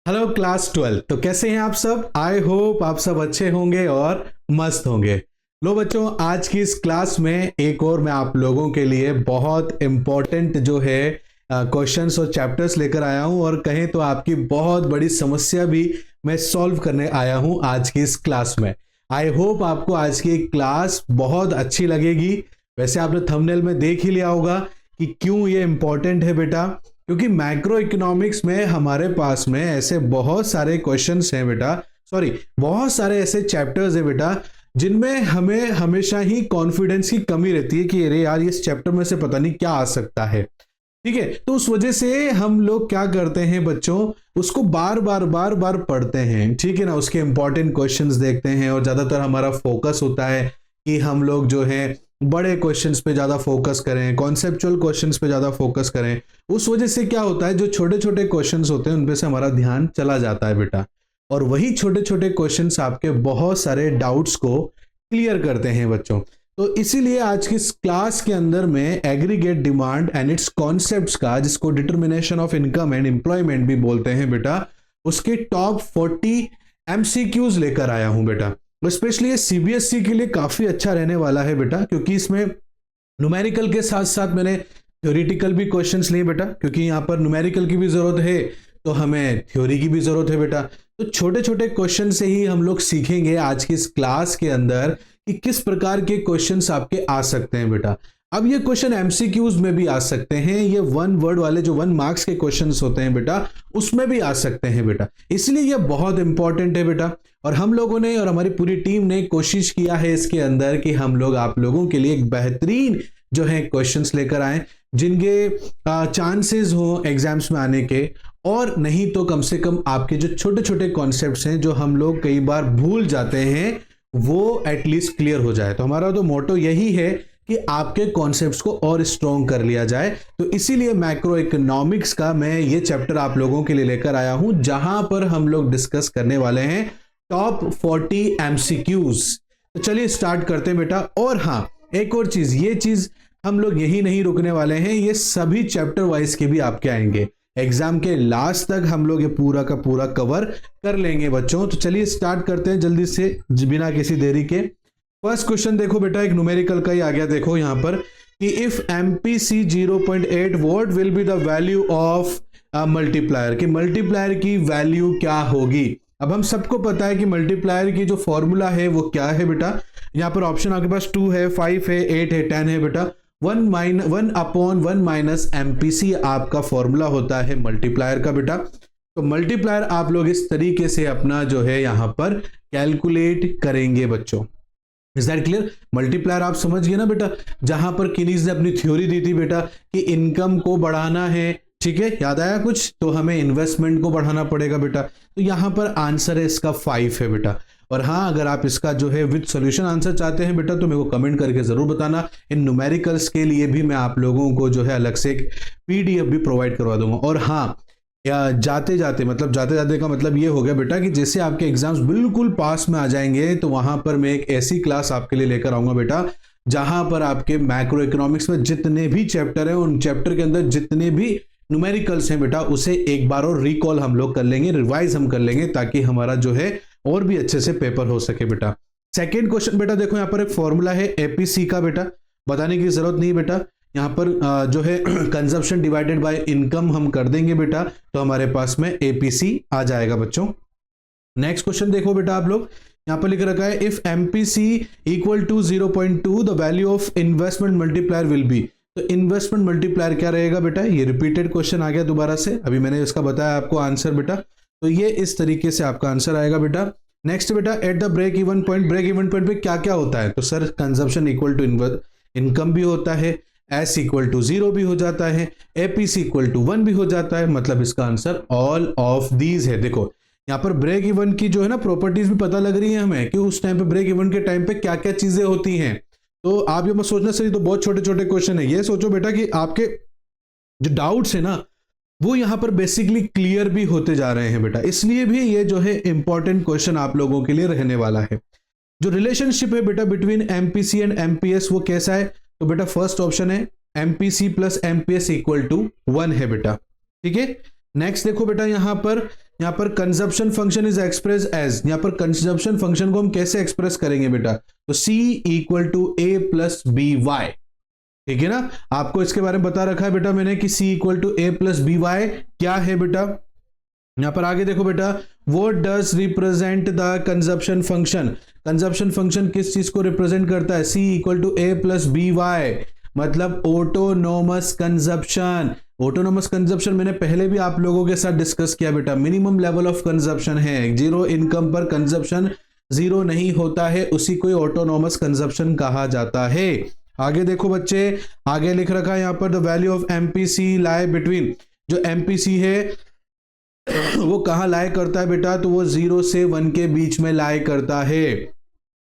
Hello class 12। तो कैसे हैं आप सब? आई होप आप सब अच्छे होंगे और मस्त होंगे। लो बच्चों, आज की इस क्लास में एक और मैं आप लोगों के लिए बहुत इंपॉर्टेंट जो है क्वेश्चंस और चैप्टर्स लेकर आया हूं, और कहें तो आपकी बहुत बड़ी समस्या भी मैं सॉल्व करने आया हूं आज की इस क्लास में। आई होप आपको आज की क्लास बहुत अच्छी लगेगी। वैसे आपने थंबनेल में देख ही लिया होगा कि क्यों ये इंपॉर्टेंट है बेटा, क्योंकि मैक्रो इकोनॉमिक्स में हमारे पास में ऐसे बहुत सारे क्वेश्चंस हैं बेटा, सॉरी बहुत सारे ऐसे चैप्टर्स हैं बेटा, जिनमें हमें हमेशा ही कॉन्फिडेंस की कमी रहती है कि अरे यार इस चैप्टर में से पता नहीं क्या आ सकता है। ठीक है, तो उस वजह से हम लोग क्या करते हैं बच्चों, उसको बार बार पढ़ते हैं। ठीक है ना, उसके इंपॉर्टेंट क्वेश्चंस देखते हैं, और ज्यादातर हमारा फोकस होता है कि हम लोग जो है बड़े क्वेश्चंस पे ज्यादा फोकस करें, कॉन्सेप्चुअल क्वेश्चंस पे ज्यादा फोकस करें। उस वजह से क्या होता है, जो छोटे छोटे क्वेश्चंस होते हैं उनपे से हमारा ध्यान चला जाता है बेटा, और वही छोटे छोटे क्वेश्चंस आपके बहुत सारे डाउट्स को क्लियर करते हैं बच्चों। तो इसीलिए आज की इस क्लास के अंदर में aggregate demand and it's concepts का, जिसको determination of income and employment भी बोलते हैं बेटा, उसके टॉप 40 एमसीक्यूज लेकर आया हूं बेटा। स्पेशली ये सीबीएसई के लिए काफी अच्छा रहने वाला है बेटा, क्योंकि इसमें न्यूमेरिकल के साथ साथ मैंने थ्योरेटिकल भी क्वेश्चंस लिए बेटा, क्योंकि यहाँ पर न्यूमेरिकल की भी जरूरत है तो हमें थ्योरी की भी जरूरत है बेटा। तो छोटे छोटे क्वेश्चन से ही हम लोग सीखेंगे आज की इस क्लास के अंदर कि किस प्रकार के क्वेश्चंस आपके आ सकते हैं बेटा। अब ये क्वेश्चन एमसीक्यूज में भी आ सकते हैं, ये वन वर्ड वाले जो 1 मार्क्स के क्वेश्चंस होते हैं बेटा, उसमें भी आ सकते हैं बेटा। इसलिए ये बहुत इंपॉर्टेंट है बेटा, और हम लोगों ने और हमारी पूरी टीम ने कोशिश किया है इसके अंदर कि हम लोग आप लोगों के लिए एक बेहतरीन जो है क्वेश्चंस लेकर आए, जिनके चांसेस हो एग्जाम्स में आने के, और नहीं तो कम से कम आपके जो छोटे छोटे कॉन्सेप्ट्स हैं जो हम लोग कई बार भूल जाते हैं, वो एटलीस्ट क्लियर हो जाए। तो हमारा तो मोटो यही है कि आपके कॉन्सेप्ट्स को और स्ट्रॉन्ग कर लिया जाए। तो इसीलिए मैक्रो इकोनॉमिक्स का मैं ये चैप्टर आप लोगों के लिए लेकर आया हूं, जहां पर हम लोग डिस्कस करने वाले हैं टॉप 40 एमसीक्यूज। तो चलिए स्टार्ट करते हैं बेटा। और हाँ, एक और चीज, ये चीज हम लोग यही नहीं रुकने वाले हैं, ये सभी चैप्टर वाइज के भी आपके आएंगे। एग्जाम के लास्ट तक हम लोग ये पूरा का पूरा कवर कर लेंगे बच्चों। तो चलिए स्टार्ट करते हैं जल्दी से बिना किसी देरी के। फर्स्ट क्वेश्चन देखो बेटा, एक न्यूमेरिकल का ही आ गया। देखो यहां पर कि if MPC 0.8 what will be the value of multiplier, कि मल्टीप्लायर की वैल्यू क्या होगी। अब हम सबको पता है कि मल्टीप्लायर की जो फॉर्मूला है वो क्या है बेटा। यहां पर ऑप्शन आपके पास 2 है, 5 है, 8 है, 10 है बेटा। 1/1 माइनस एमपीसी आपका फॉर्मूला होता है मल्टीप्लायर का बेटा। तो मल्टीप्लायर आप लोग इस तरीके से अपना जो है यहां पर कैलकुलेट करेंगे बच्चों। Is that clear? मल्टीप्लायर आप समझ गए ना बेटा, जहां पर किनीज ने अपनी थ्योरी दी थी बेटा कि इनकम को बढ़ाना है। ठीक है, याद आया कुछ? तो हमें इन्वेस्टमेंट को बढ़ाना पड़ेगा बेटा। तो यहां पर आंसर है इसका 5 है बेटा। और हाँ, अगर आप इसका जो है विद सॉल्यूशन आंसर चाहते हैं बेटा, तो मेरे को कमेंट करके जरूर बताना। इन न्यूमेरिकल्स के लिए भी मैं आप लोगों को जो है अलग से एक पीडीएफ भी प्रोवाइड करवा दूंगा। और हाँ, या जाते जाते का मतलब ये हो गया बेटा कि जैसे आपके एग्जाम्स बिल्कुल पास में आ जाएंगे, तो वहां पर मैं एक ऐसी क्लास आपके लिए लेकर आऊंगा बेटा, जहां पर आपके मैक्रो इकोनॉमिक्स में जितने भी चैप्टर हैं, उन चैप्टर के अंदर जितने भी न्यूमेरिकल्स हैं बेटा, उसे एक बार और रिकॉल हम लोग कर लेंगे, रिवाइज हम कर लेंगे, ताकि हमारा जो है और भी अच्छे से पेपर हो सके बेटा। सेकेंड क्वेश्चन बेटा देखो, यहाँ पर एक फॉर्मूला है एपीसी का बेटा, बताने की जरूरत नहीं बेटा। यहाँ पर जो है कंजप्शन डिवाइडेड बाय इनकम हम कर देंगे बेटा, तो हमारे पास में एपीसी आ जाएगा बच्चों। नेक्स्ट क्वेश्चन देखो बेटा, आप लोग यहाँ पर लिख रखा है if MPC equal to 0.2 the value of investment multiplier will be. तो इन्वेस्टमेंट मल्टीप्लायर क्या रहेगा बेटा? ये रिपीटेड क्वेश्चन आ गया दोबारा से, अभी मैंने इसका बताया आपको आंसर बेटा। तो ये इस तरीके से आपका आंसर आएगा बेटा। नेक्स्ट बेटा, at the break even point, break even point पे क्या क्या होता है? तो sir consumption equal to income भी होता है, एस इक्वल टू 0 भी हो जाता है, एपीसी इक्वल टू 1 भी हो जाता है। मतलब इसका आंसर ऑल ऑफ दीज है। देखो यहाँ पर ब्रेक इवन की जो है ना प्रॉपर्टीज भी पता लग रही है हमें, कि उस टाइम पे ब्रेक इवन के टाइम पे क्या क्या चीजें होती हैं। तो आप ये मत सोचना सर ये तो बहुत छोटे छोटे क्वेश्चन है, ये सोचो बेटा कि आपके जो डाउट्स है ना, वो यहां पर बेसिकली क्लियर भी होते जा रहे हैं बेटा। इसलिए भी ये जो है इंपॉर्टेंट क्वेश्चन आप लोगों के लिए रहने वाला है। जो रिलेशनशिप है बेटा बिटवीन एमपीसी एंड एमपीएस, वो कैसा है? तो बेटा फर्स्ट ऑप्शन है MPC plus MPS equal to 1 है बेटा। ठीक है, नेक्स्ट देखो बेटा, यहां पर यहाँ पर consumption function is express as, यहाँ पर कंजप्शन फंक्शन को हम कैसे एक्सप्रेस करेंगे बेटा, तो C equal to A plus B y, ठीक है ना। आपको इसके बारे में बता रखा है बेटा मैंने कि C equal to A plus B y क्या है बेटा। यहां पर आगे देखो बेटा, what does represent the consumption function, consumption function किस चीज को रिप्रेजेंट करता है, C equal to A plus B y, मतलब ऑटोनोमस कंजप्शन। ऑटोनोमस कंजप्शन मैंने पहले भी आप लोगों के साथ डिस्कस किया बेटा, मिनिमम लेवल ऑफ कंजप्शन है, जीरो इनकम पर कंजप्शन जीरो नहीं होता है, उसी को ऑटोनोमस कंजप्शन कहा जाता है। आगे देखो बच्चे, आगे लिख रखा है यहां पर the value of MPC lie between, जो एमपीसी है वो कहां लाई करता है बेटा, तो वो 0 से 1 के बीच में लाई करता है।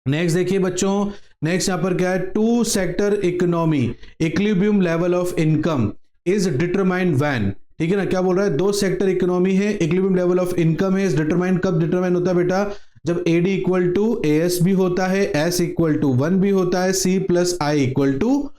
नेक्स्ट देखिए बच्चों, नेक्स्ट यहां पर क्या है, two sector economy equilibrium level of income is determined when, ठीक है ना, क्या बोल रहा है, दो सेक्टर इकोनॉमी है, इक्विलिब्रियम लेवल ऑफ इनकम है, इज डिटरमाइंड, कब डिटरमाइन होता है बेटा, जब AD इक्वल टू AS भी होता है, S इक्वल टू 1 भी होता है, C plus I equal to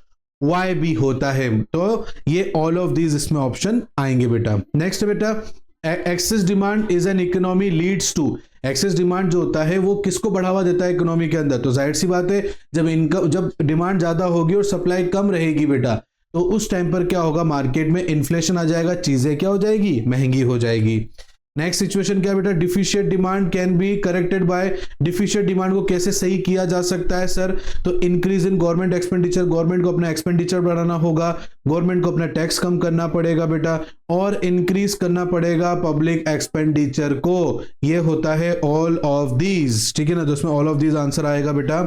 Y भी होता है। तो ये ऑल ऑफ दीज इसमें ऑप्शन आएंगे बेटा। नेक्स्ट बेटा, excess demand is an economy leads to, excess demand जो होता है वो किसको बढ़ावा देता है इकोनॉमी के अंदर, तो जाहिर सी बात है जब डिमांड ज्यादा होगी और सप्लाई कम रहेगी बेटा, तो उस टाइम पर क्या होगा, मार्केट में इन्फ्लेशन आ जाएगा, चीजें क्या हो जाएगी, महंगी हो जाएगी। नेक्स्ट सिचुएशन क्या बेटा, deficient demand can be corrected bye, deficient demand को कैसे सही किया जा सकता है सर, तो increase in government expenditure, government को अपना एक्सपेंडिचर बढ़ाना होगा, गवर्नमेंट को अपना टैक्स कम करना पड़ेगा बेटा, और इंक्रीज करना पड़ेगा पब्लिक एक्सपेंडिचर को, ये होता है ऑल ऑफ दीज, ठीक है ना, तो इसमें ऑल ऑफ दीज आंसर आएगा बेटा।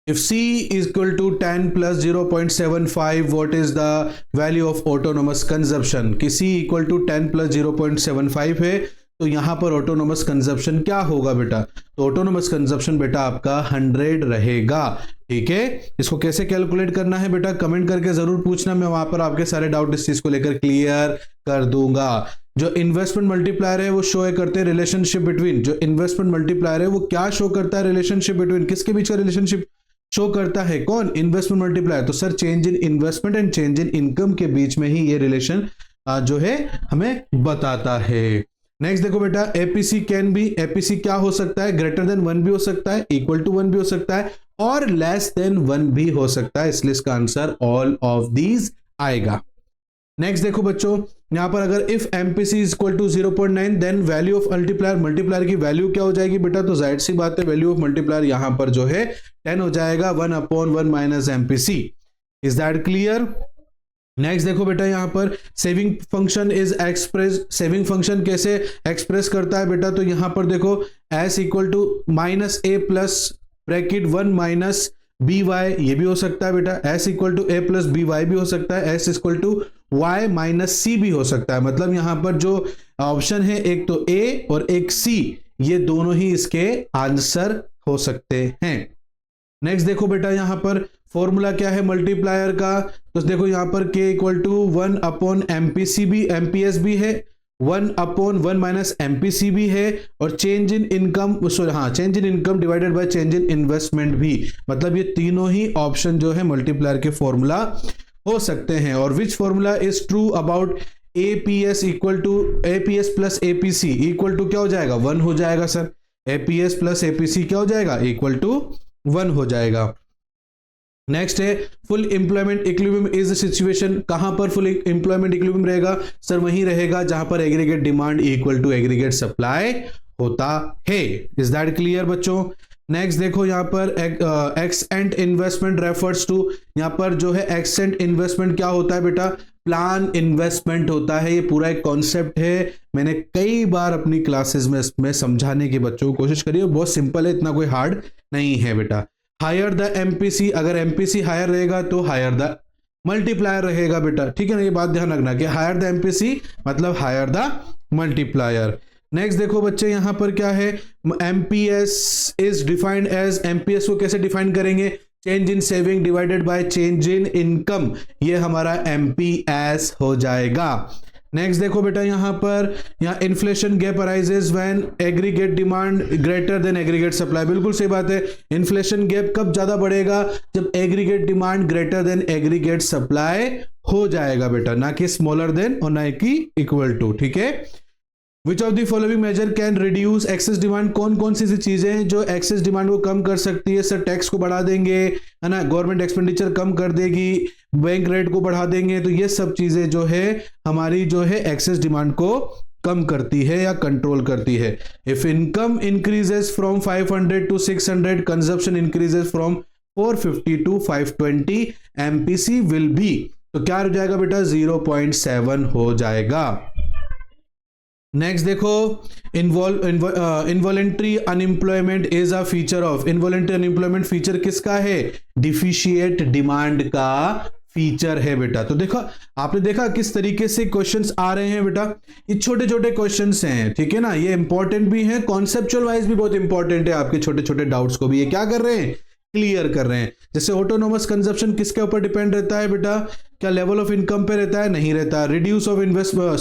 If C is equal to 10 plus 0.75, what is the value of autonomous consumption? कि C equal to 10 plus 0.75 है, तो यहां पर ऑटोनोमस कंजप्शन क्या होगा बेटा, तो ऑटोनोमस कंजप्शन बेटा आपका 100 रहेगा, ठीक है। इसको कैसे कैलकुलेट करना है बेटा, कमेंट करके जरूर पूछना, मैं वहां पर आपके सारे डाउट इस चीज को लेकर क्लियर कर दूंगा। जो इन्वेस्टमेंट मल्टीप्लायर है वो शो करते हैं रिलेशनशिप बिटवीन, जो इन्वेस्टमेंट मल्टीप्लायर है वो क्या शो करता है, रिलेशनशिप बिटवीन, किसके बीच का रिलेशनशिप शो करता है, कौन, इन्वेस्टमेंट मल्टीप्लायर, तो sir change in investment and change in income के बीच में ही ये रिलेशन जो है हमें बताता है। नेक्स्ट देखो बेटा, एपीसी कैन बी, एपीसी क्या हो सकता है, ग्रेटर देन 1 भी हो सकता है, इक्वल टू 1 भी हो सकता है, और लेस देन 1 भी हो सकता है, इसलिए इसका आंसर ऑल ऑफ दीज आएगा। नेक्स्ट देखो बच्चों, यहां पर अगर if MPC is equal to 0.9 then value of multiplier, multiplier की वैल्यू क्या हो जाएगी बेटा, तो जाहिर सी बात है वैल्यू ऑफ मल्टीप्लायर यहां पर जो है 10 हो जाएगा, 1/1 minus MPC, is that clear. Next देखो बेटा, यहां पर saving function is express, saving function कैसे एक्सप्रेस करता है बेटा, तो यहां पर देखो S equal to minus A plus bracket 1 minus B Y, ये भी हो सकता है बेटा, S equal to A plus B Y भी हो सकता है, S equal to Y minus C भी हो सकता है, मतलब यहां पर जो ऑप्शन है एक तो A और एक C, ये दोनों ही इसके आंसर हो सकते हैं। नेक्स्ट देखो बेटा, यहां पर फॉर्मूला क्या है मल्टीप्लायर का, तो देखो यहां पर K equal to 1 upon MPC भी, एमपीएस भी है, 1/1 माइनस एमपीसी भी है, और चेंज इन इनकम, सॉरी हाँ, change in income divided by change in investment भी, मतलब ये तीनों ही ऑप्शन जो है मल्टीप्लायर के फॉर्मूला हो सकते हैं। और which formula is true about APS equal to, APS plus APC equal to क्या हो जाएगा, 1 हो जाएगा सर, एपीएस प्लस एपीसी क्या हो जाएगा, इक्वल टू 1 हो जाएगा। नेक्स्ट है full employment equilibrium is situation, कहां पर फुल एम्प्लॉयमेंट इक्विलिब्रियम रहेगा, सर वहीं रहेगा जहां पर aggregate demand equal to aggregate supply होता है, इज दैट क्लियर बच्चों। नेक्स्ट देखो यहां पर एक्सेंट इन्वेस्टमेंट रेफर्स टू, यहां पर जो है एक्सेंट इन्वेस्टमेंट क्या होता है बेटा, प्लान इन्वेस्टमेंट होता है, ये पूरा एक कॉन्सेप्ट है, मैंने कई बार अपनी क्लासेस में समझाने की बच्चों को कोशिश करी है, बहुत सिंपल है, इतना कोई हार्ड नहीं है बेटा। हायर द एमपीसी, अगर एमपीसी हायर रहेगा तो हायर द मल्टीप्लायर रहेगा बेटा, ठीक है ना, ये बात ध्यान रखना कि हायर द एमपीसी मतलब हायर द मल्टीप्लायर। नेक्स्ट देखो बच्चे, यहां पर क्या है, MPS is defined as, MPS को कैसे डिफाइन करेंगे, change in saving divided by change in income, ये हमारा एमपीएस हो जाएगा। नेक्स्ट देखो बेटा, यहाँ inflation gap arises when aggregate demand greater than aggregate supply, बिल्कुल सही बात है, इन्फ्लेशन गैप कब ज्यादा बढ़ेगा, जब aggregate demand greater than aggregate supply हो जाएगा बेटा, ना कि स्मॉलर देन और ना कि इक्वल टू, ठीक है। Which of the following measure can reduce excess demand, कौन कौन सी चीजें हैं जो एक्सेस डिमांड को कम कर सकती है? सर टैक्स को बढ़ा देंगे, है ना, गवर्नमेंट एक्सपेंडिचर कम कर देगी, बैंक रेट को बढ़ा देंगे, तो ये सब चीजें जो है हमारी जो है एक्सेस डिमांड को कम करती है या कंट्रोल करती है। If income increases from 500 to 600, consumption increases from 450 to 520, MPC will be, तो क्या हो जाएगा बेटा? 0.7 हो जाएगा। नेक्स्ट देखो, involuntary unemployment is a feature of, involuntary unemployment feature किसका है? डिफिशिएट डिमांड का फीचर है बेटा। तो देखो, आपने देखा किस तरीके से क्वेश्चंस आ रहे हैं बेटा, ये छोटे छोटे क्वेश्चंस हैं, ठीक है ना, ये इंपॉर्टेंट भी है, कॉन्सेप्चुअल वाइज भी बहुत इंपॉर्टेंट है, आपके छोटे छोटे डाउट्स को भी ये क्या कर रहे हैं? क्लियर कर रहे हैं। जैसे ऑटोनोमस कंजप्शन किसके ऊपर डिपेंड रहता है बेटा? क्या लेवल ऑफ इनकम पे रहता है? नहीं रहता है। Reduce of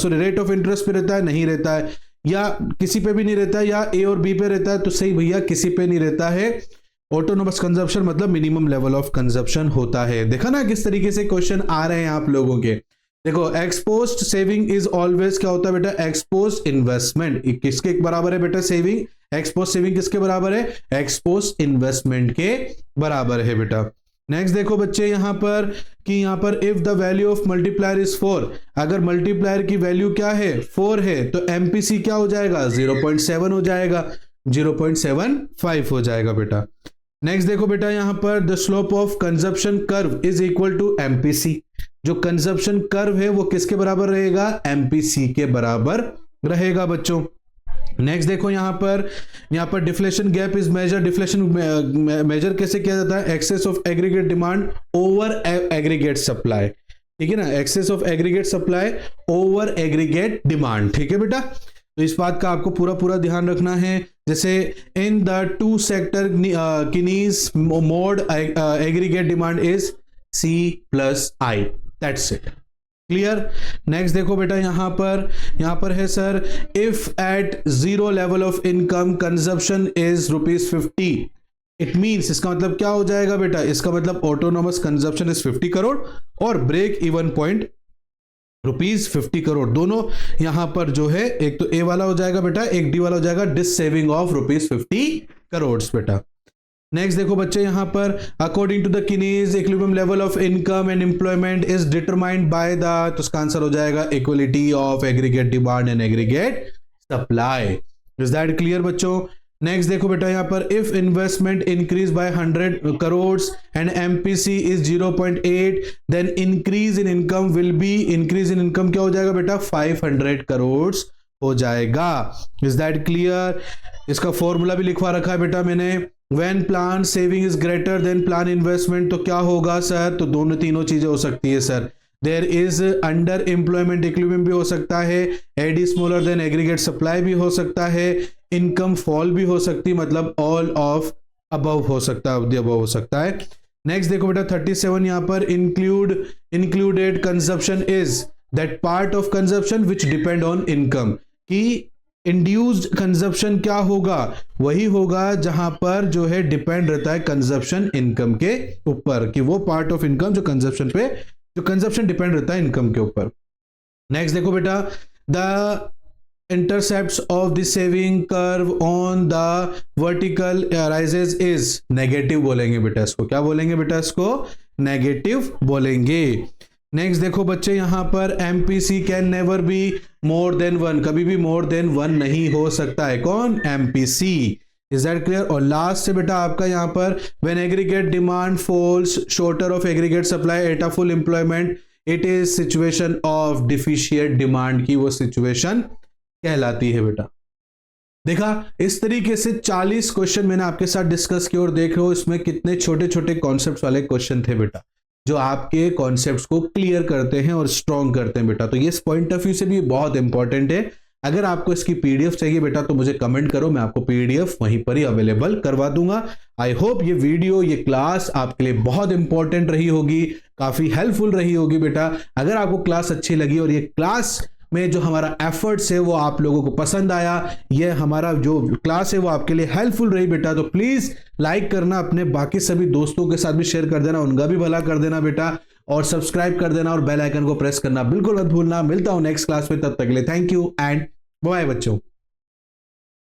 rate of interest पे रहता है? नहीं रहता है। या किसी पे भी नहीं रहता है, या ए और बी पे रहता है? तो सही भैया, किसी पे नहीं रहता है। ऑटोनोमस कंजप्शन मतलब मिनिमम लेवल ऑफ कंजप्शन होता है। देखा ना किस तरीके से क्वेश्चन आ रहे हैं आप लोगों के। देखो, एक्सपोज्ड सेविंग इज ऑलवेज क्या होता है बेटा? Exposed investment. किसके बराबर है बेटा सेविंग? एक्सपोज सेविंग किसके बराबर है? एक्सपोज इन्वेस्टमेंट के बराबर है बेटा। नेक्स्ट देखो बच्चे यहां पर कि यहां पर if the value of multiplier is 4, अगर मल्टीप्लायर की वैल्यू क्या है? 4 है, तो एमपीसी क्या हो जाएगा? 0.7 हो जाएगा, 0.75 हो जाएगा बेटा। नेक्स्ट देखो बेटा यहां पर the slope of consumption curve is equal to MPC, जो कंजप्शन कर्व है वो किसके बराबर रहेगा? एमपीसी के बराबर रहेगा बच्चों। नेक्स्ट देखो यहां पर deflation gap is measure, deflation measure कैसे किया जाता है? Excess of aggregate demand over aggregate supply, ठीक है ना, excess of aggregate supply over aggregate demand, ठीक है बेटा। तो इस बात का आपको पूरा ध्यान रखना है। जैसे in the two sector Keynes model aggregate demand is C+I, that's it, clear. Next देखो बेटा यहां पर है sir, if at zero level of income consumption is ₹50, it means, इसका मतलब क्या हो जाएगा बेटा? इसका मतलब ऑटोनोमस कंजप्शन इज 50 करोड़ और ब्रेक इवन पॉइंट ₹50 करोड़, दोनों यहां पर जो है, एक तो ए वाला हो जाएगा बेटा, एक डी वाला हो जाएगा, डिस सेविंग ऑफ ₹50 करोड़ बेटा। नेक्स्ट देखो बच्चे यहां पर according to the Keynes equilibrium level of income and employment is determined by the, तो इसका आंसर हो जाएगा equality of aggregate demand and aggregate supply. Is that clear बच्चों? नेक्स्ट देखो बेटा यहां पर if investment increase by 100 crore and MPC is 0.8, then increase in income will be, increase in income क्या हो जाएगा बेटा? 500 करोड़ हो जाएगा। Is that clear? इसका फॉर्मूला भी लिखवा रखा है बेटा मैंने। When plan saving is greater than plan investment, तो क्या होगा सर? तो दोनों तीनों चीजें हो सकती है sir. There is under employment equilibrium भी हो सकता है, AD smaller than aggregate supply भी हो सकता है, income fall भी हो सकती है, मतलब all of above हो सकता है, above हो सकता है। नेक्स्ट देखो बेटा 37 यहां पर included consumption is that part of consumption which depend on income, कि इंड्यूस्ड कंजप्शन क्या होगा? वही होगा जहां पर जो है डिपेंड रहता है कंजप्शन इनकम के ऊपर, कि वो पार्ट ऑफ इनकम जो कंजप्शन डिपेंड रहता है इनकम के ऊपर। नेक्स्ट देखो बेटा the intercepts of the saving curve on the vertical rises is negative बोलेंगे बेटा इसको, क्या बोलेंगे बेटा इसको? नेगेटिव बोलेंगे। नेक्स्ट देखो बच्चे यहां पर MPC can never be more than 1, कभी भी मोर देन 1 नहीं हो सकता है। कौन? एमपीसी। Is that clear? और लास्ट से बेटा आपका यहां पर when aggregate demand falls shorter of aggregate supply at a full employment, it is situation of deficient demand की वो सिचुएशन कहलाती है बेटा। देखा, इस तरीके से 40 क्वेश्चन मैंने आपके साथ डिस्कस किए और देख रहे हो इसमें कितने छोटे छोटे कॉन्सेप्ट वाले क्वेश्चन थे बेटा, जो आपके कॉन्सेप्ट्स को क्लियर करते हैं और स्ट्रॉन्ग करते हैं बेटा। तो ये इस पॉइंट ऑफ व्यू से भी बहुत इंपॉर्टेंट है। अगर आपको इसकी पीडीएफ चाहिए बेटा तो मुझे कमेंट करो, मैं आपको पीडीएफ वहीं पर ही अवेलेबल करवा दूंगा। आई होप ये वीडियो, ये क्लास आपके लिए बहुत इंपॉर्टेंट रही होगी, काफी हेल्पफुल रही होगी बेटा। अगर आपको क्लास अच्छी लगी और ये क्लास में जो हमारा एफर्ट्स है वो आप लोगों को पसंद आया, ये हमारा जो क्लास है वो आपके लिए हेल्पफुल रही बेटा, तो प्लीज लाइक करना, अपने बाकी सभी दोस्तों के साथ भी शेयर कर देना, उनका भी भला कर देना बेटा, और सब्सक्राइब कर देना और बेल आइकन को प्रेस करना बिल्कुल मत भूलना। मिलता हूं नेक्स्ट क्लास में, तब तक के लिए थैंक यू एंड बाय बच्चों।